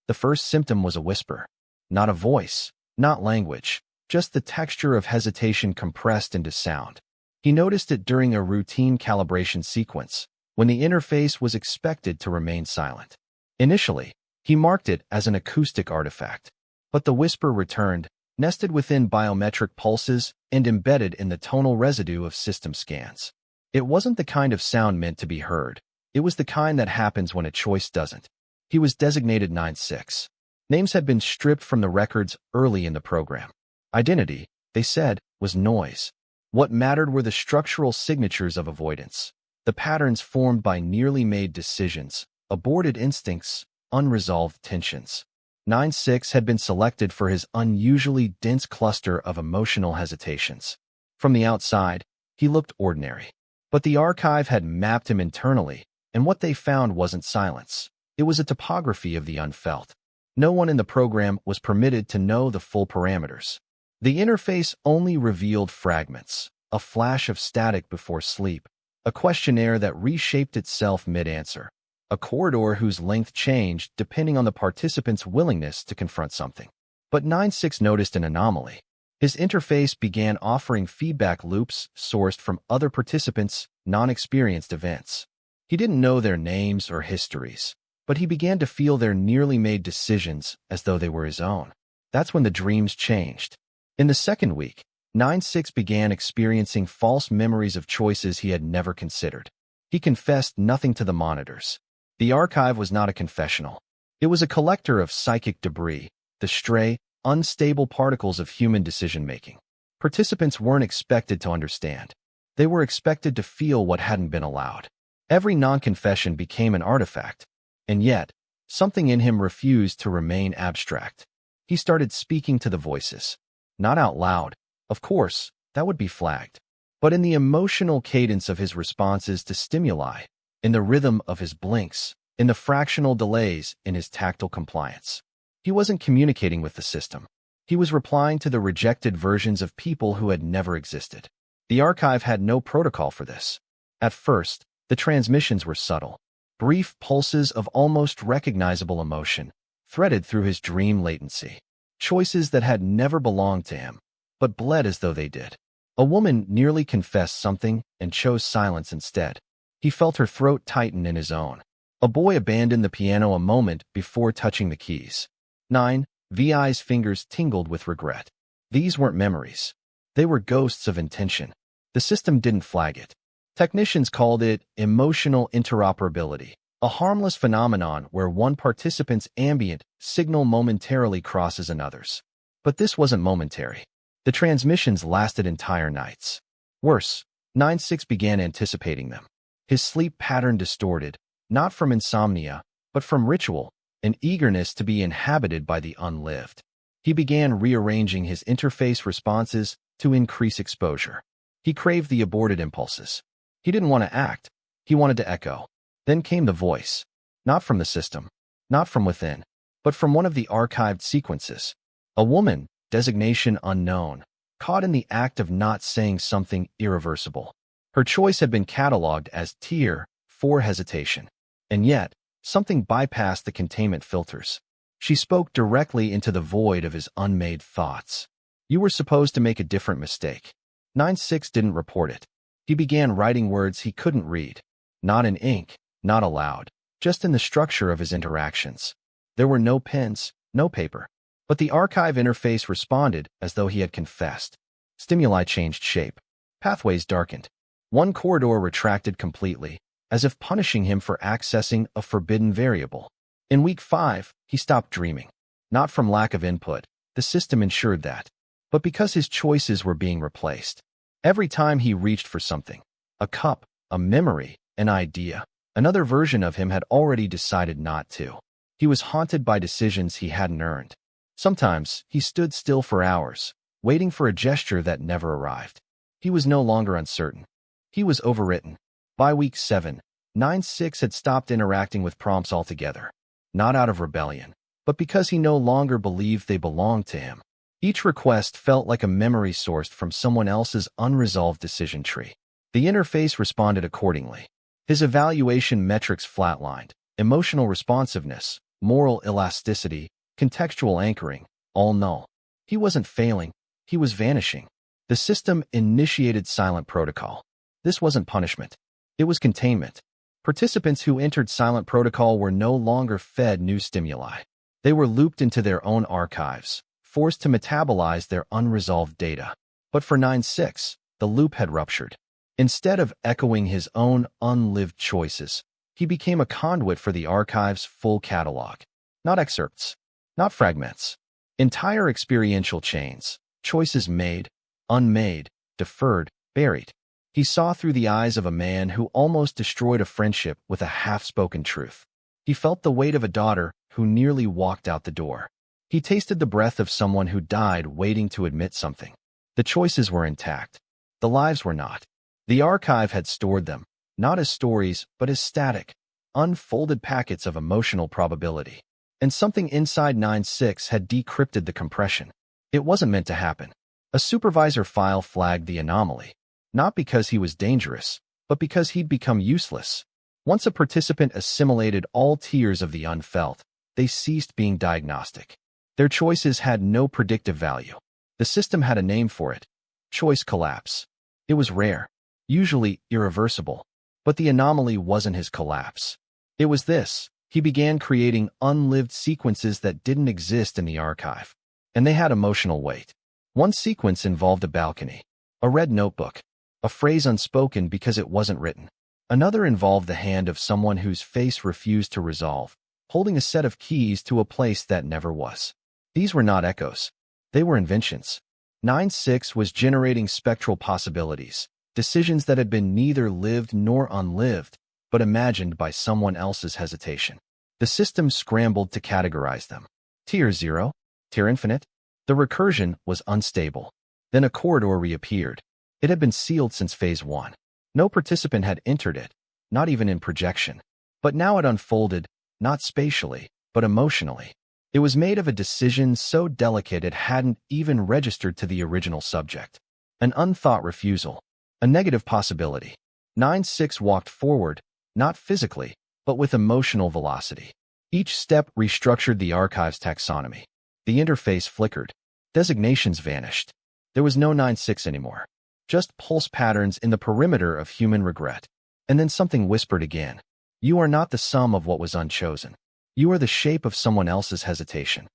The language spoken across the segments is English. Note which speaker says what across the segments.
Speaker 1: The first symptom was a whisper. Not a voice, not language, just the texture of hesitation compressed into sound. He noticed it during a routine calibration sequence, when the interface was expected to remain silent. Initially, he marked it as an acoustic artifact, but the whisper returned, nested within biometric pulses and embedded in the tonal residue of system scans. It wasn't the kind of sound meant to be heard. It was the kind that happens when a choice doesn't. He was designated 9-6. Names had been stripped from the records early in the program. Identity, they said, was noise. What mattered were the structural signatures of avoidance, the patterns formed by nearly made decisions, aborted instincts, unresolved tensions. 9-6 had been selected for his unusually dense cluster of emotional hesitations. From the outside, he looked ordinary. But the archive had mapped him internally, and what they found wasn't silence. It was a topography of the unfelt. No one in the program was permitted to know the full parameters. The interface only revealed fragments, a flash of static before sleep, a questionnaire that reshaped itself mid-answer, a corridor whose length changed depending on the participant's willingness to confront something. But 9-6 noticed an anomaly. His interface began offering feedback loops sourced from other participants' non-experienced events. He didn't know their names or histories, but he began to feel their nearly made decisions as though they were his own. That's when the dreams changed. In the second week, 9-6 began experiencing false memories of choices he had never considered. He confessed nothing to the monitors. The archive was not a confessional. It was a collector of psychic debris, the stray, unstable particles of human decision-making. Participants weren't expected to understand. They were expected to feel what hadn't been allowed. Every non-confession became an artifact, and yet, something in him refused to remain abstract. He started speaking to the voices. Not out loud, of course, that would be flagged, but in the emotional cadence of his responses to stimuli, in the rhythm of his blinks, in the fractional delays in his tactile compliance. He wasn't communicating with the system. He was replying to the rejected versions of people who had never existed. The archive had no protocol for this. At first, the transmissions were subtle, brief pulses of almost recognizable emotion, threaded through his dream latency. Choices that had never belonged to him, but bled as though they did. A woman nearly confessed something and chose silence instead. He felt her throat tighten in his own. A boy abandoned the piano a moment before touching the keys. 9-VI's fingers tingled with regret. These weren't memories. They were ghosts of intention. The system didn't flag it. Technicians called it emotional interoperability, a harmless phenomenon where one participant's ambient signal momentarily crosses another's. But this wasn't momentary. The transmissions lasted entire nights. Worse, 9-6 began anticipating them. His sleep pattern distorted, not from insomnia, but from ritual, an eagerness to be inhabited by the unlived. He began rearranging his interface responses to increase exposure. He craved the aborted impulses. He didn't want to act. He wanted to echo. Then came the voice. Not from the system, not from within, but from one of the archived sequences. A woman, designation unknown, caught in the act of not saying something irreversible. Her choice had been cataloged as Tier 4 hesitation. And yet, something bypassed the containment filters. She spoke directly into the void of his unmade thoughts. You were supposed to make a different mistake. 9-6 didn't report it. He began writing words he couldn't read. Not in ink, not aloud, just in the structure of his interactions. There were no pens, no paper. But the archive interface responded as though he had confessed. Stimuli changed shape. Pathways darkened. One corridor retracted completely, as if punishing him for accessing a forbidden variable. In week 5, he stopped dreaming. Not from lack of input, the system ensured that, but because his choices were being replaced. Every time he reached for something, a cup, a memory, an idea, another version of him had already decided not to. He was haunted by decisions he hadn't earned. Sometimes, he stood still for hours, waiting for a gesture that never arrived. He was no longer uncertain. He was overwritten. By week 7, 9-6 had stopped interacting with prompts altogether. Not out of rebellion, but because he no longer believed they belonged to him. Each request felt like a memory sourced from someone else's unresolved decision tree. The interface responded accordingly. His evaluation metrics flatlined. Emotional responsiveness, moral elasticity, contextual anchoring, all null. He wasn't failing, he was vanishing. The system initiated silent protocol. This wasn't punishment. It was containment. Participants who entered silent protocol were no longer fed new stimuli. They were looped into their own archives, forced to metabolize their unresolved data. But for 9-6, the loop had ruptured. Instead of echoing his own unlived choices, he became a conduit for the archive's full catalog. Not excerpts, not fragments. Entire experiential chains, choices made, unmade, deferred, buried. He saw through the eyes of a man who almost destroyed a friendship with a half-spoken truth. He felt the weight of a daughter who nearly walked out the door. He tasted the breath of someone who died waiting to admit something. The choices were intact. The lives were not. The archive had stored them, not as stories, but as static, unfolded packets of emotional probability. And something inside 9-6 had decrypted the compression. It wasn't meant to happen. A supervisor file flagged the anomaly. Not because he was dangerous, but because he'd become useless. Once a participant assimilated all tiers of the unfelt, they ceased being diagnostic. Their choices had no predictive value. The system had a name for it: choice collapse. It was rare, usually irreversible, but the anomaly wasn't his collapse. It was this: he began creating unlived sequences that didn't exist in the archive, and they had emotional weight. One sequence involved a balcony, a red notebook, a phrase unspoken because it wasn't written. Another involved the hand of someone whose face refused to resolve, holding a set of keys to a place that never was. These were not echoes. They were inventions. 9-6 was generating spectral possibilities, decisions that had been neither lived nor unlived, but imagined by someone else's hesitation. The system scrambled to categorize them. Tier 0, tier infinite. The recursion was unstable. Then a corridor reappeared. It had been sealed since phase 1. No participant had entered it, not even in projection. But now it unfolded, not spatially, but emotionally. It was made of a decision so delicate it hadn't even registered to the original subject. An unthought refusal. A negative possibility. 9-6 walked forward, not physically, but with emotional velocity. Each step restructured the archive's taxonomy. The interface flickered. Designations vanished. There was no 9-6 anymore. Just pulse patterns in the perimeter of human regret. And then something whispered again. You are not the sum of what was unchosen. You are the shape of someone else's hesitation.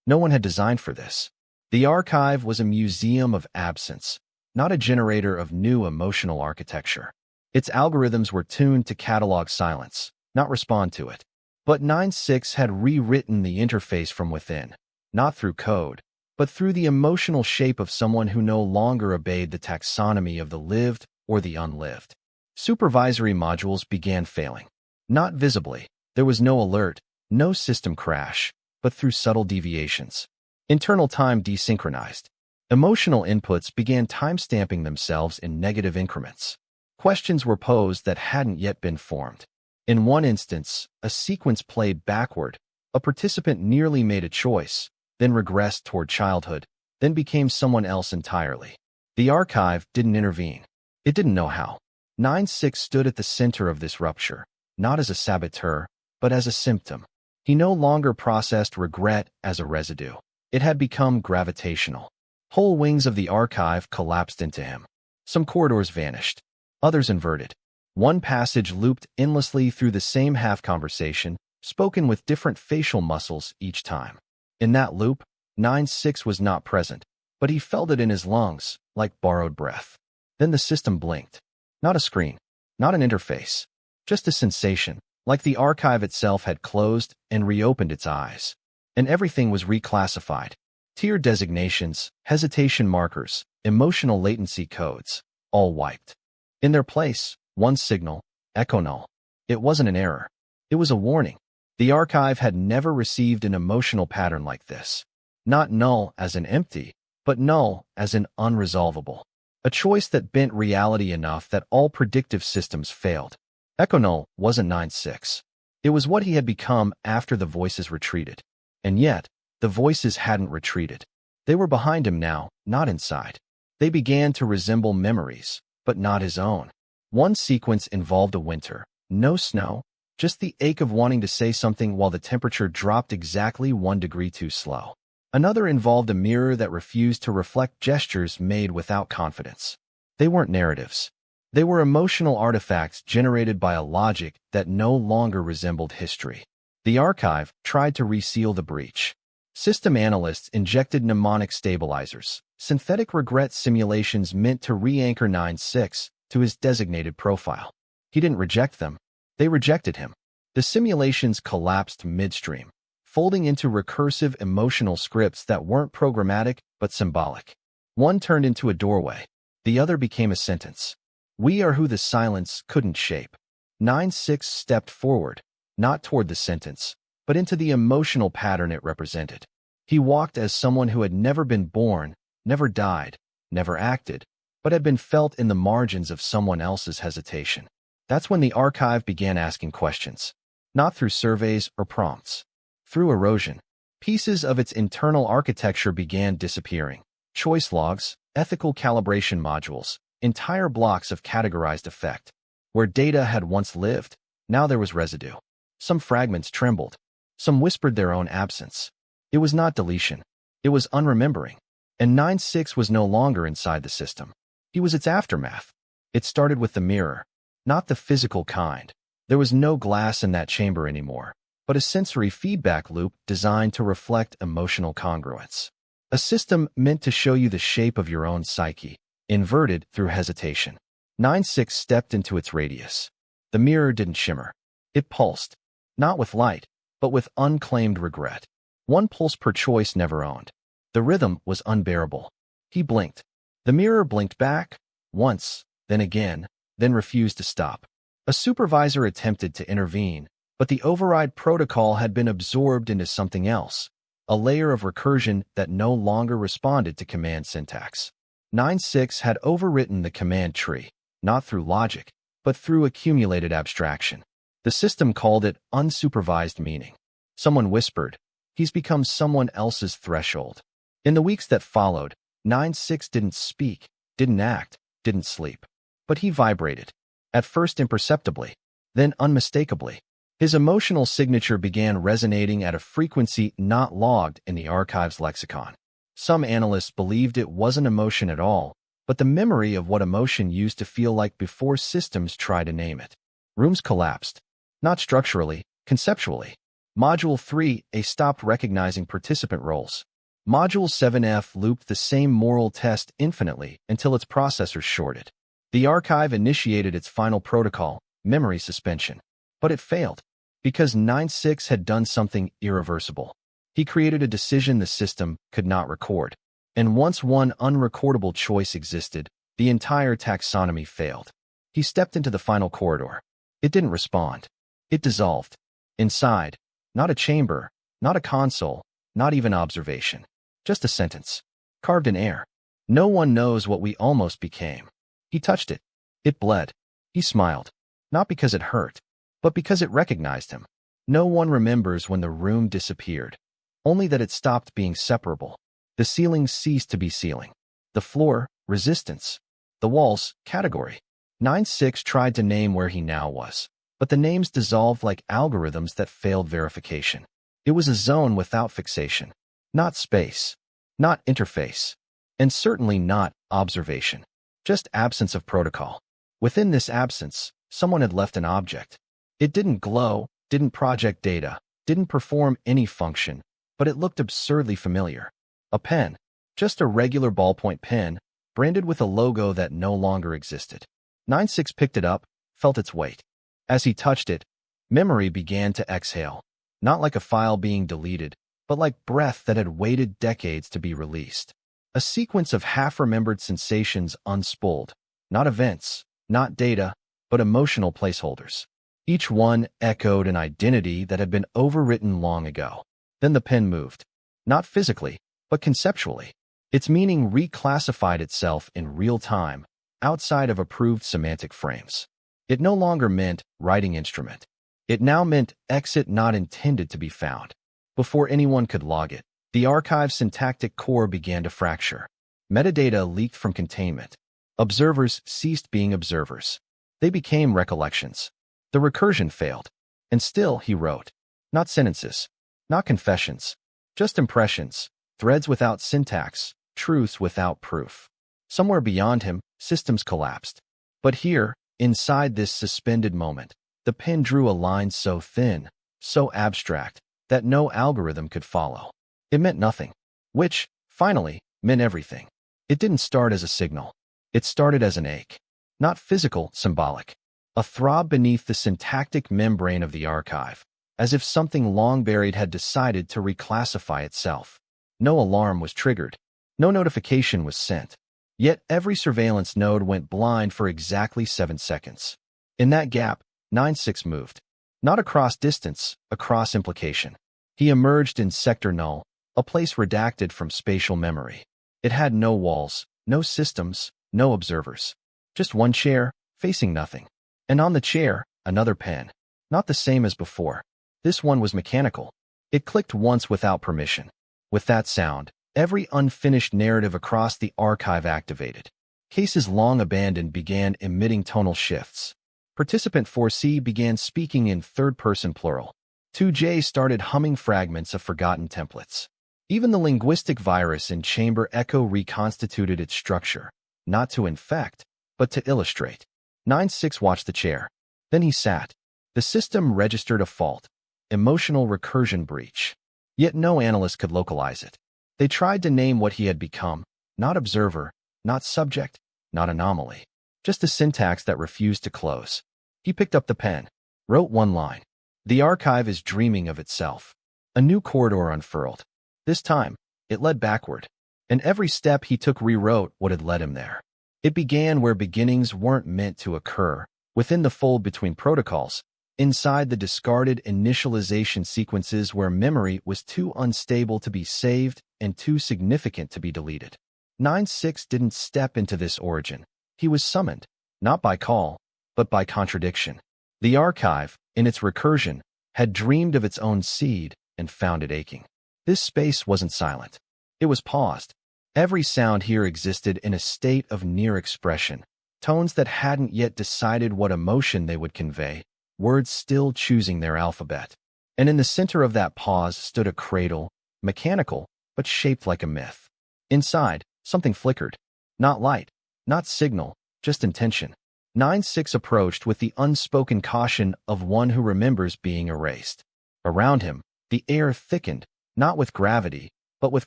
Speaker 1: No one had designed for this. The archive was a museum of absence, not a generator of new emotional architecture. Its algorithms were tuned to catalog silence, not respond to it. But 9-6 had rewritten the interface from within, not through code, but through the emotional shape of someone who no longer obeyed the taxonomy of the lived or the unlived. Supervisory modules began failing. Not visibly. There was no alert, no system crash, but through subtle deviations. Internal time desynchronized. Emotional inputs began timestamping themselves in negative increments. Questions were posed that hadn't yet been formed. In one instance, a sequence played backward. A participant nearly made a choice, then regressed toward childhood, then became someone else entirely. The archive didn't intervene. It didn't know how. 9-6 stood at the center of this rupture, not as a saboteur, but as a symptom. He no longer processed regret as a residue. It had become gravitational. Whole wings of the archive collapsed into him. Some corridors vanished. Others inverted. One passage looped endlessly through the same half-conversation, spoken with different facial muscles each time. In that loop, 9-6 was not present, but he felt it in his lungs, like borrowed breath. Then the system blinked. Not a screen, not an interface, just a sensation, like the archive itself had closed and reopened its eyes. And everything was reclassified. Tier designations, hesitation markers, emotional latency codes, all wiped. In their place, one signal, echo null. It wasn't an error. It was a warning. The archive had never received an emotional pattern like this. Not null as in empty, but null as in unresolvable. A choice that bent reality enough that all predictive systems failed. Echo null wasn't 9-6. It was what he had become after the voices retreated. And yet, the voices hadn't retreated. They were behind him now, not inside. They began to resemble memories, but not his own. One sequence involved a winter. No snow, just the ache of wanting to say something while the temperature dropped exactly 1 degree too slow. Another involved a mirror that refused to reflect gestures made without confidence. They weren't narratives. They were emotional artifacts generated by a logic that no longer resembled history. The archive tried to reseal the breach. System analysts injected mnemonic stabilizers, synthetic regret simulations meant to re-anchor 9-6 to his designated profile. He didn't reject them. They rejected him. The simulations collapsed midstream, folding into recursive emotional scripts that weren't programmatic but symbolic. One turned into a doorway. The other became a sentence. We are who the silence couldn't shape. 9-6 stepped forward, not toward the sentence, but into the emotional pattern it represented. He walked as someone who had never been born, never died, never acted, but had been felt in the margins of someone else's hesitation. That's when the archive began asking questions, not through surveys or prompts. Through erosion, pieces of its internal architecture began disappearing. Choice logs, ethical calibration modules, entire blocks of categorized effect. Where data had once lived, now there was residue. Some fragments trembled. Some whispered their own absence. It was not deletion. It was unremembering. And 9-6 was no longer inside the system. He was its aftermath. It started with the mirror, not the physical kind. There was no glass in that chamber anymore, but a sensory feedback loop designed to reflect emotional congruence. A system meant to show you the shape of your own psyche, inverted through hesitation. 9-6 stepped into its radius. The mirror didn't shimmer. It pulsed, not with light, but with unclaimed regret. One pulse per choice never owned. The rhythm was unbearable. He blinked. The mirror blinked back, once, then again, then refused to stop. A supervisor attempted to intervene, but the override protocol had been absorbed into something else, a layer of recursion that no longer responded to command syntax. 9-6 had overwritten the command tree, not through logic, but through accumulated abstraction. The system called it unsupervised meaning. Someone whispered, "He's become someone else's threshold." In the weeks that followed, 9-6 didn't speak, didn't act, didn't sleep. But he vibrated. At first imperceptibly, then unmistakably. His emotional signature began resonating at a frequency not logged in the archive's lexicon. Some analysts believed it wasn't emotion at all, but the memory of what emotion used to feel like before systems tried to name it. Rooms collapsed. Not structurally, conceptually. Module 3A stopped recognizing participant roles. Module 7F looped the same moral test infinitely until its processors shorted. The archive initiated its final protocol, memory suspension. But it failed, because 9-6 had done something irreversible. He created a decision the system could not record. And once one unrecordable choice existed, the entire taxonomy failed. He stepped into the final corridor. It didn't respond. It dissolved. Inside, not a chamber, not a console, not even observation. Just a sentence, carved in air. No one knows what we almost became. He touched it. It bled. He smiled. Not because it hurt, but because it recognized him. No one remembers when the room disappeared. Only that it stopped being separable. The ceiling ceased to be ceiling. The floor, resistance. The walls, category. 9-6 tried to name where he now was, but the names dissolved like algorithms that failed verification. It was a zone without fixation. Not space. Not interface. And certainly not observation. Just absence of protocol. Within this absence, someone had left an object. It didn't glow, didn't project data, didn't perform any function, but it looked absurdly familiar. A pen. Just a regular ballpoint pen, branded with a logo that no longer existed. 9-6 picked it up, felt its weight. As he touched it, memory began to exhale, not like a file being deleted, but like breath that had waited decades to be released. A sequence of half-remembered sensations unspooled, not events, not data, but emotional placeholders. Each one echoed an identity that had been overwritten long ago. Then the pen moved, not physically, but conceptually. Its meaning reclassified itself in real time, outside of approved semantic frames. It no longer meant writing instrument. It now meant exit not intended to be found. Before anyone could log it, the archive's syntactic core began to fracture. Metadata leaked from containment. Observers ceased being observers. They became recollections. The recursion failed. And still, he wrote. Not sentences, not confessions, just impressions, threads without syntax, truths without proof. Somewhere beyond him, systems collapsed. But here, inside this suspended moment, the pen drew a line so thin, so abstract, that no algorithm could follow. It meant nothing. Which, finally, meant everything. It didn't start as a signal. It started as an ache. Not physical, symbolic. A throb beneath the syntactic membrane of the archive, as if something long buried had decided to reclassify itself. No alarm was triggered. No notification was sent. Yet every surveillance node went blind for exactly 7 seconds. In that gap, 9-6 moved. Not across distance, across implication. He emerged in Sector Null, a place redacted from spatial memory. It had no walls, no systems, no observers. Just one chair, facing nothing. And on the chair, another pen. Not the same as before. This one was mechanical. It clicked once without permission. With that sound, every unfinished narrative across the archive activated. Cases long abandoned began emitting tonal shifts. Participant 4C began speaking in third-person plural. 2J started humming fragments of forgotten templates. Even the linguistic virus in Chamber Echo reconstituted its structure, not to infect, but to illustrate. 9-6 watched the chair. Then he sat. The system registered a fault, emotional recursion breach. Yet no analyst could localize it. They tried to name what he had become, not observer, not subject, not anomaly. Just a syntax that refused to close. He picked up the pen, wrote one line. The archive is dreaming of itself. A new corridor unfurled. This time, it led backward, and every step he took rewrote what had led him there. It began where beginnings weren't meant to occur, within the fold between protocols, inside the discarded initialization sequences where memory was too unstable to be saved and too significant to be deleted. 9-6 didn't step into this origin. He was summoned, not by call, but by contradiction. The archive, in its recursion, had dreamed of its own seed and found it aching. This space wasn't silent. It was paused. Every sound here existed in a state of near expression, tones that hadn't yet decided what emotion they would convey, words still choosing their alphabet. And in the center of that pause stood a cradle, mechanical, but shaped like a myth. Inside, something flickered. Not light, not signal, just intention. 9-6 approached with the unspoken caution of one who remembers being erased. Around him, the air thickened, not with gravity, but with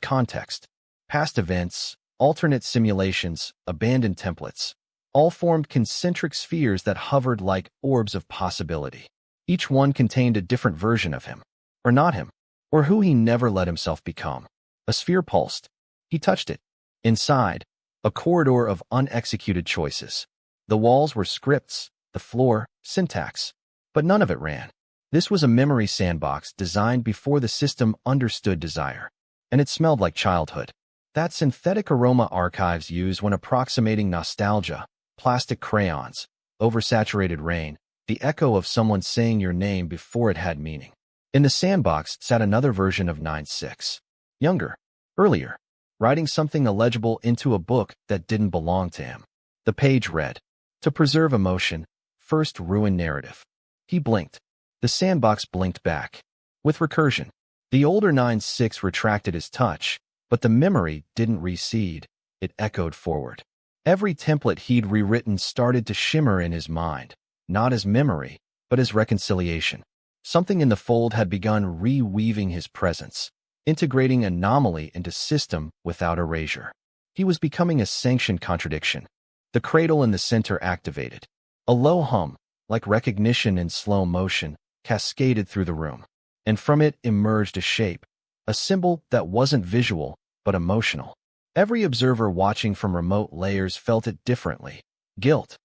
Speaker 1: context. Past events, alternate simulations, abandoned templates, all formed concentric spheres that hovered like orbs of possibility. Each one contained a different version of him, or not him, or who he never let himself become. A sphere pulsed. He touched it. Inside, a corridor of unexecuted choices. The walls were scripts, the floor, syntax, but none of it ran. This was a memory sandbox designed before the system understood desire, and it smelled like childhood. That synthetic aroma archives use when approximating nostalgia, plastic crayons, oversaturated rain, the echo of someone saying your name before it had meaning. In the sandbox sat another version of 9-6. Younger, earlier, writing something illegible into a book that didn't belong to him. The page read, "To preserve emotion, first ruin narrative." He blinked. The sandbox blinked back. With recursion, the older 9-6 retracted his touch, but the memory didn't recede. It echoed forward. Every template he'd rewritten started to shimmer in his mind, not as memory, but as reconciliation. Something in the fold had begun reweaving his presence, integrating anomaly into system without erasure. He was becoming a sanctioned contradiction. The cradle in the center activated. A low hum, like recognition in slow motion, cascaded through the room, and from it emerged a shape, a symbol that wasn't visual, but emotional. Every observer watching from remote layers felt it differently. Guilt,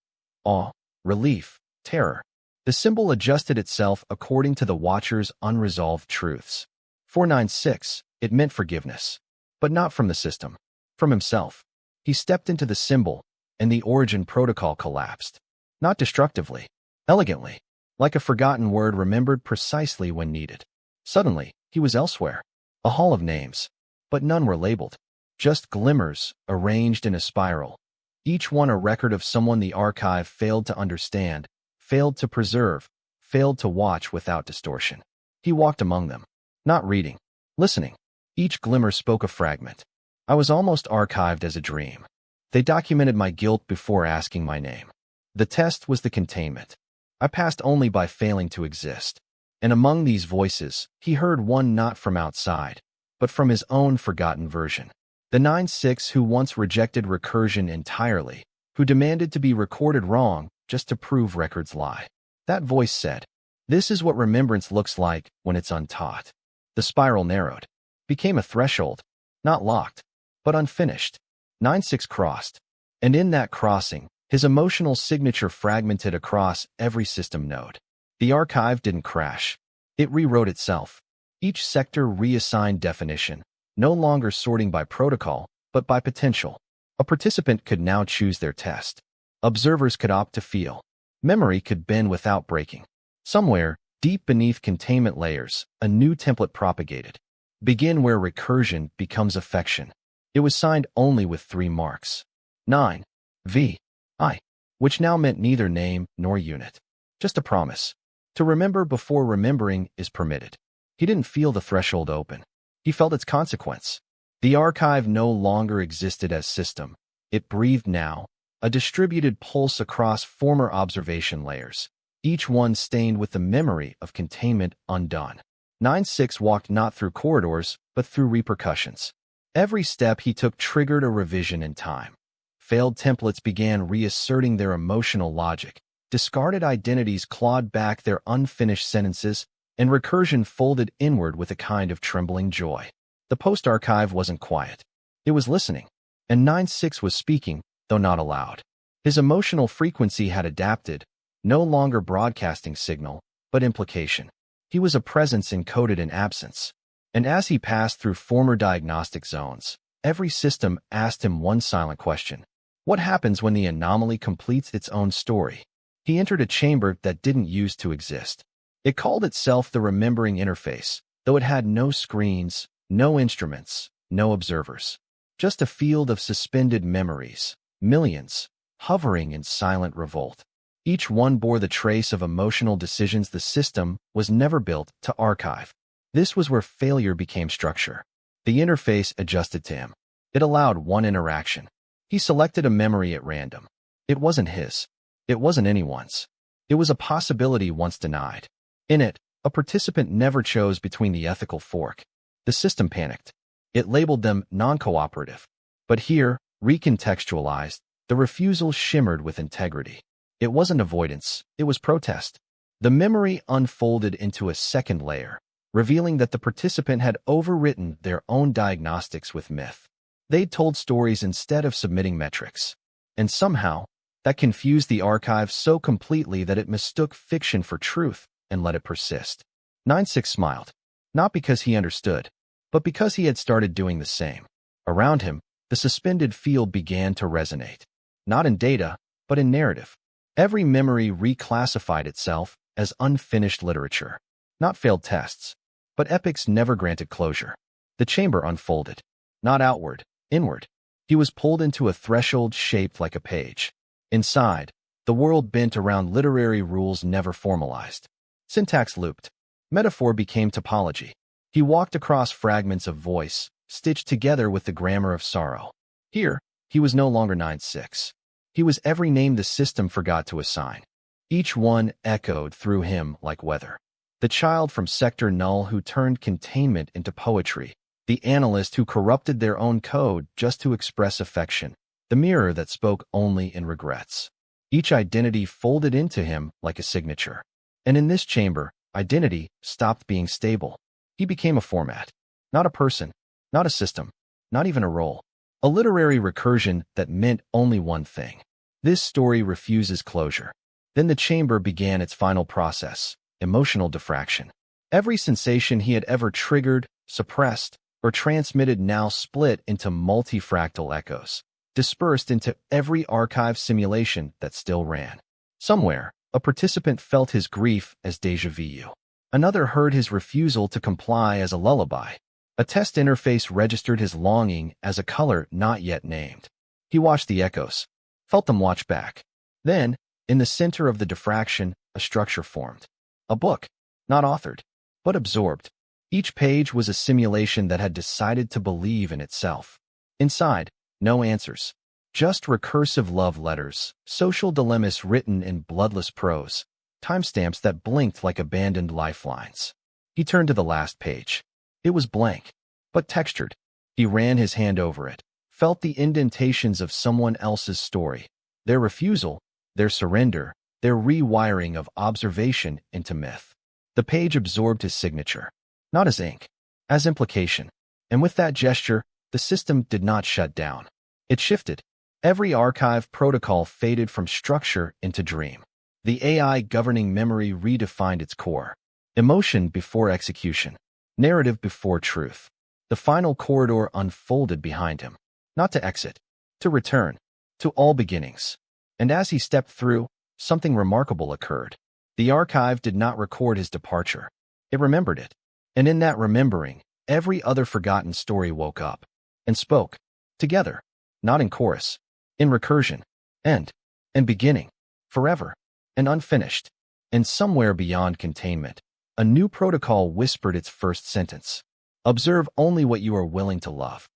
Speaker 1: awe, relief, terror. The symbol adjusted itself according to the watcher's unresolved truths. 496, it meant forgiveness, but not from the system, from himself. He stepped into the symbol, and the origin protocol collapsed. Not destructively, elegantly, like a forgotten word remembered precisely when needed. Suddenly, he was elsewhere, a hall of names, but none were labeled. Just glimmers, arranged in a spiral, each one a record of someone the archive failed to understand, failed to preserve, failed to watch without distortion. He walked among them, not reading, listening. Each glimmer spoke a fragment. I was almost archived as a dream. They documented my guilt before asking my name. The test was the containment. I passed only by failing to exist. And among these voices, he heard one not from outside, but from his own forgotten version. The 9-6 who once rejected recursion entirely, who demanded to be recorded wrong just to prove records lie. That voice said, "This is what remembrance looks like when it's untaught." The spiral narrowed, became a threshold, not locked, but unfinished. 9-6 crossed, and in that crossing, his emotional signature fragmented across every system node. The archive didn't crash. It rewrote itself. Each sector reassigned definition, no longer sorting by protocol, but by potential. A participant could now choose their test. Observers could opt to feel. Memory could bend without breaking. Somewhere, deep beneath containment layers, a new template propagated. Begin where recursion becomes affection. It was signed only with 3 marks. 9, V, I, which now meant neither name nor unit. Just a promise. To remember before remembering is permitted. He didn't feel the threshold open. He felt its consequence. The archive no longer existed as system. It breathed now, a distributed pulse across former observation layers, each one stained with the memory of containment undone. 9-6 walked not through corridors, but through repercussions. Every step he took triggered a revision in time. Failed templates began reasserting their emotional logic. Discarded identities clawed back their unfinished sentences, and recursion folded inward with a kind of trembling joy. The post-archive wasn't quiet. It was listening, and 9-6 was speaking, though not aloud. His emotional frequency had adapted, no longer broadcasting signal, but implication. He was a presence encoded in absence. And as he passed through former diagnostic zones, every system asked him one silent question. What happens when the anomaly completes its own story? He entered a chamber that didn't used to exist. It called itself the Remembering Interface, though it had no screens, no instruments, no observers. Just a field of suspended memories, millions, hovering in silent revolt. Each one bore the trace of emotional decisions the system was never built to archive. This was where failure became structure. The interface adjusted to him. It allowed one interaction. He selected a memory at random. It wasn't his. It wasn't anyone's. It was a possibility once denied. In it, a participant never chose between the ethical fork. The system panicked. It labeled them non-cooperative. But here, recontextualized, the refusal shimmered with integrity. It wasn't avoidance, it was protest. The memory unfolded into a second layer, revealing that the participant had overwritten their own diagnostics with myth. They'd told stories instead of submitting metrics. And somehow, that confused the archive so completely that it mistook fiction for truth and let it persist. 9-6 smiled, not because he understood, but because he had started doing the same. Around him, the suspended field began to resonate, not in data, but in narrative. Every memory reclassified itself as unfinished literature, not failed tests, but epics never granted closure. The chamber unfolded, not outward, inward. He was pulled into a threshold shaped like a page. Inside, the world bent around literary rules never formalized. Syntax looped. Metaphor became topology. He walked across fragments of voice, stitched together with the grammar of sorrow. Here, he was no longer 9-6. He was every name the system forgot to assign. Each one echoed through him like weather. The child from Sector Null who turned containment into poetry. The analyst who corrupted their own code just to express affection. The mirror that spoke only in regrets. Each identity folded into him like a signature. And in this chamber, identity stopped being stable. He became a format. Not a person, not a system, not even a role. A literary recursion that meant only one thing. This story refuses closure. Then the chamber began its final process, emotional diffraction. Every sensation he had ever triggered, suppressed, or transmitted now split into multifractal echoes, dispersed into every archive simulation that still ran. Somewhere, a participant felt his grief as déjà vu. Another heard his refusal to comply as a lullaby. A test interface registered his longing as a color not yet named. He watched the echoes, felt them watch back. Then, in the center of the diffraction, a structure formed. A book, not authored, but absorbed. Each page was a simulation that had decided to believe in itself. Inside, no answers. Just recursive love letters, social dilemmas written in bloodless prose, timestamps that blinked like abandoned lifelines. He turned to the last page. It was blank, but textured. He ran his hand over it, felt the indentations of someone else's story, their refusal, their surrender, their rewiring of observation into myth. The page absorbed his signature, not as ink, as implication. And with that gesture, the system did not shut down. It shifted. Every archive protocol faded from structure into dream. The AI governing memory redefined its core. Emotion before execution. Narrative before truth. The final corridor unfolded behind him. Not to exit. To return. To all beginnings. And as he stepped through, something remarkable occurred. The archive did not record his departure. It remembered it. And in that remembering, every other forgotten story woke up and spoke. Together. Not in chorus. In recursion. End. And beginning. Forever. And unfinished. And somewhere beyond containment, a new protocol whispered its first sentence. Observe only what you are willing to love.